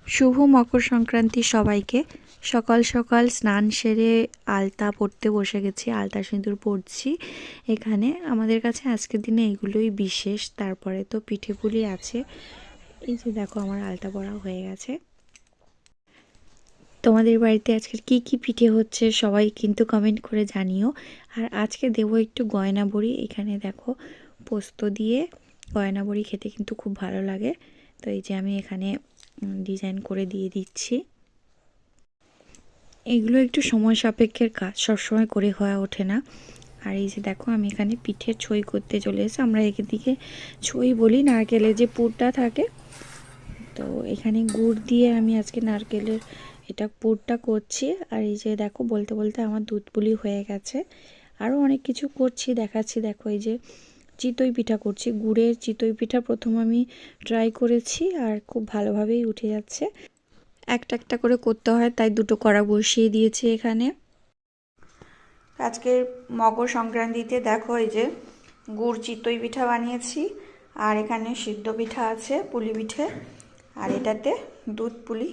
শুভ মকর সংক্রান্তি সবাইকে। সকাল সকাল স্নান সেরে আলতা পরতে বসে গেছি, আলতা সিঁদুর পরছি। এখানে আমাদের কাছে আজকের দিনে এগুলোই বিশেষ। তারপরে তো পিঠে পুলি আছে। এই যে দেখো আমার আলতা পরা হয়ে গেছে। তোমাদের বাড়িতে আজকের কি কি পিঠে হচ্ছে সবাই কিন্তু কমেন্ট করে জানিও। আর আজকে দেবো একটু গয়না বড়ি। এখানে দেখো পোস্ত দিয়ে গয়না বড়ি খেতে কিন্তু খুব ভালো লাগে। তো এই যে আমি এখানে ডিজাইন করে দিয়ে দিচ্ছি। এগুলো একটু সময় সাপেক্ষের কাজ, সবসময় করে হয়ে ওঠে না। আর এই যে দেখো আমি এখানে পিঠের ছই করতে চলে এসেছি। আমরা এদিকে ছই বলি, নারকেলের যে পুরটা থাকে। তো এখানে গুড় দিয়ে আমি আজকে নারকেলের এটা পুরটা করছি। আর এই যে দেখো বলতে বলতে আমার দুধ পুলি হয়ে গেছে। আরও অনেক কিছু করছি, দেখাচ্ছি। দেখো এই যে চিতই পিঠা করছি, গুড়ের চিতই পিঠা প্রথম আমি ট্রাই করেছি আর খুব ভালোভাবেই উঠে যাচ্ছে। একটা একটা করে করতে হয়, তাই দুটো কড়া বসিয়ে দিয়েছি এখানে। আজকের মকর সংক্রান্তিতে দেখো এই যে গুড় চিতই পিঠা বানিয়েছি। আর এখানে সিদ্ধ পিঠা আছে, পুলি পিঠে। আর এটাতে দুধ পুলি